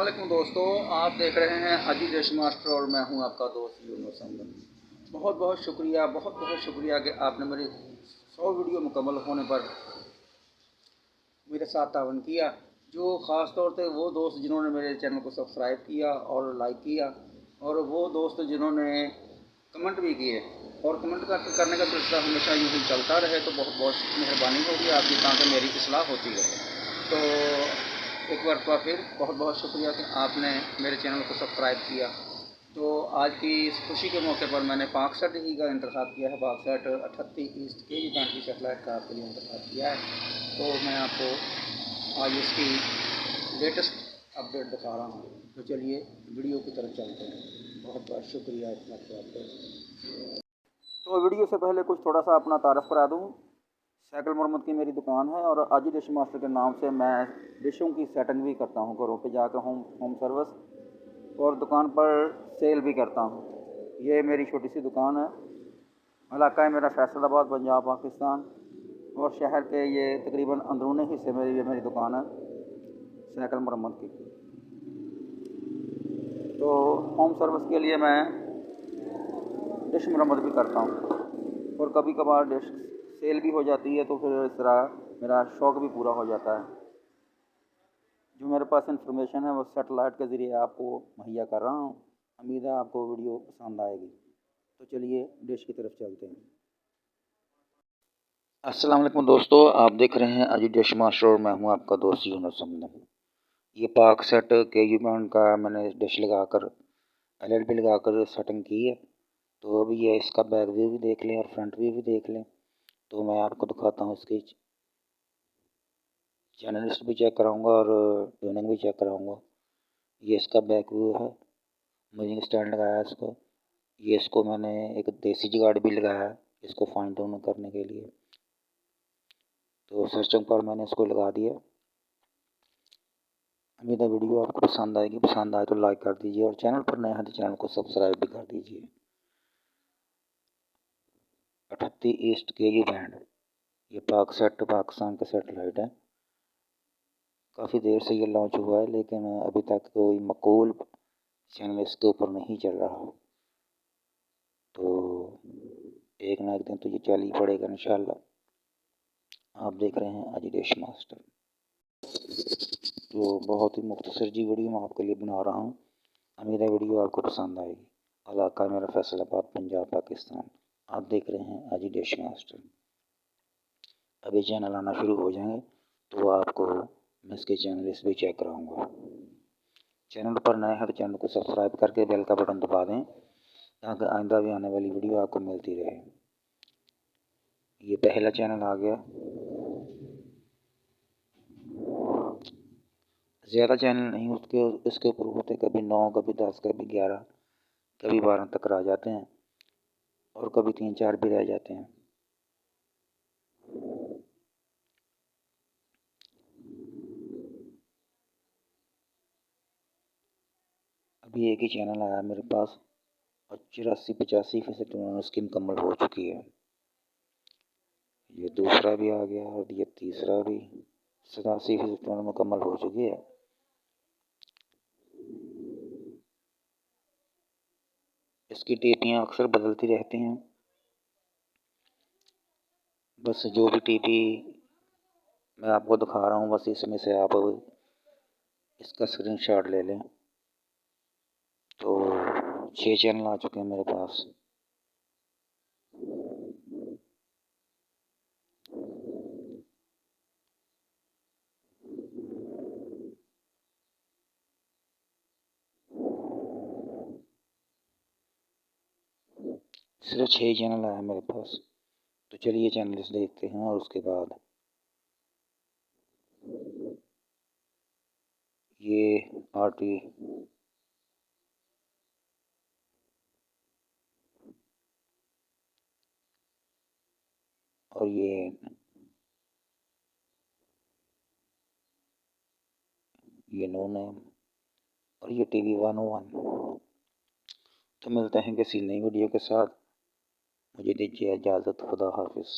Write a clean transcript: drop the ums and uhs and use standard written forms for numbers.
वालेकुम दोस्तों, आप देख रहे हैं अजी देश मास्टर और मैं हूं आपका दोस्त यूनुस अहमद। बहुत बहुत शुक्रिया कि आपने मेरी 100 वीडियो मुकम्मल होने पर मेरे साथ तावन किया। जो ख़ास तौर पे वो दोस्त जिन्होंने मेरे चैनल को सब्सक्राइब किया और लाइक किया, और वो दोस्त जिन्होंने कमेंट भी किए, और कमेंट करने का सिलसिला हमेशा यूँ ही चलता रहे तो बहुत बहुत मेहरबानी होगी आपकी, ताकि मेरी इस्लाह होती रहे। तो एक बार फिर बहुत बहुत शुक्रिया कि आपने मेरे चैनल को सब्सक्राइब किया। तो आज की इस खुशी के मौके पर मैंने 65 ही का इंतखाब किया है। 62 38 ईस्ट के बैंड की सेटेलाइट का आपके लिए इंतखाब किया है। तो मैं आपको आज इसकी लेटेस्ट अपडेट दिखा रहा हूँ। तो चलिए वीडियो की तरफ चलते हैं। बहुत बहुत शुक्रिया इतना आपका। तो वीडियो से पहले कुछ थोड़ा सा अपना तारफ़ करा दूँ। साइकिल मरम्मत की मेरी दुकान है और आजी डिश मास्टर के नाम से मैं डिशों की सेटिंग भी करता हूँ, घरों पे जाकर होम सर्विस, और दुकान पर सेल भी करता हूँ। ये मेरी छोटी सी दुकान है। इलाका है मेरा फैसलाबाद, पंजाब, पाकिस्तान, और शहर के ये तकरीबन अंदरूनी हिस्से में ये मेरी दुकान है साइकिल मरम्मत की। तो होम सर्विस के लिए मैं डिश मरम्मत भी करता हूँ, और कभी कभार डिश सेल भी हो जाती है, तो फिर इस तरह मेरा शौक़ भी पूरा हो जाता है। जो मेरे पास इंफॉर्मेशन है वो सेटेलाइट के ज़रिए आपको मुहैया कर रहा हूँ। उम्मीद है आपको वीडियो पसंद आएगी। तो चलिए डिश की तरफ चलते हैं। अस्सलाम वालेकुम दोस्तों, आप देख रहे हैं अजी डिश मास्टर और मैं हूं आपका दोस्त यूनुस अहमद। ये पाक सेट के यू बैंड का मैंने डिश लगाकर एलईडी लगाकर सेटिंग की है। तो अभी ये इसका बैक व्यू भी देख लें और फ्रंट व्यू भी देख लें। तो मैं आपको दिखाता हूँ, इसकी चैनल लिस्ट भी चेक कराऊँगा और ट्यूनिंग भी चेक कराऊँगा। ये इसका बैक व्यू है। म्यूजिक स्टैंड लगाया है इसको। ये इसको मैंने एक देसी जुगाड़ भी लगाया है इसको फाइन ट्यून करने के लिए। तो सर्चिंग पर मैंने इसको लगा दिया। उम्मीद है वीडियो आपको पसंद आएगी। पसंद आए तो लाइक कर दीजिए, और चैनल पर नए हैं तो चैनल को सब्सक्राइब भी कर दीजिए। 38 ईस्ट के यू बैंड, ये पाकिस्तान का सेटेलाइट है। काफ़ी देर से ये लॉन्च हुआ है, लेकिन अभी तक कोई मकबूल चैनल इसके ऊपर नहीं चल रहा। तो एक ना एक दिन तो ये चल ही पड़ेगा इंशाल्लाह। आप देख रहे हैं अजी देश मास्टर। तो बहुत ही मुख्तसर जी वीडियो मैं आपके लिए बना रहा हूँ। उम्मीद है वीडियो आपको पसंद आएगी। इलाका मेरा फैसलाबाद, पंजाब, पाकिस्तान। आप देख रहे हैं अजी डिश मास्टर। अभी चैनल आना शुरू हो जाएंगे तो आपको मैं इसके चैनल इस भी चेक कराऊंगा। चैनल पर नए हैं तो चैनल को सब्सक्राइब करके बेल का बटन दबा दें, ताकि आइंदा भी आने वाली वीडियो आपको मिलती रहे। ये पहला चैनल आ गया। ज़्यादा चैनल नहीं उसके इसके ऊपर होते, कभी 9, कभी 10, कभी 11, कभी 12 तक आ जाते हैं, और कभी 3-4 भी रह जाते हैं। अभी एक ही चैनल आया मेरे पास, और 84-85% उसकी मुकम्मल हो चुकी है। ये दूसरा भी आ गया और ये तीसरा भी 87% मुकम्मल हो चुकी है। इसकी टीपियाँ अक्सर बदलती रहती हैं। बस जो भी टीपी मैं आपको दिखा रहा हूँ, बस इसमें से आप इसका स्क्रीनशॉट ले लें। तो 6 चैनल आ चुके हैं मेरे पास। सिर्फ 6 चैनल आए मेरे पास। तो चलिए चैनल देखते हैं, और उसके बाद ये आरटी और ये नो नेम और ये टीवी 101। तो मिलते हैं किसी नई वीडियो के साथ। मुझे दीजिए इजाज़त। खुदा हाफिज़।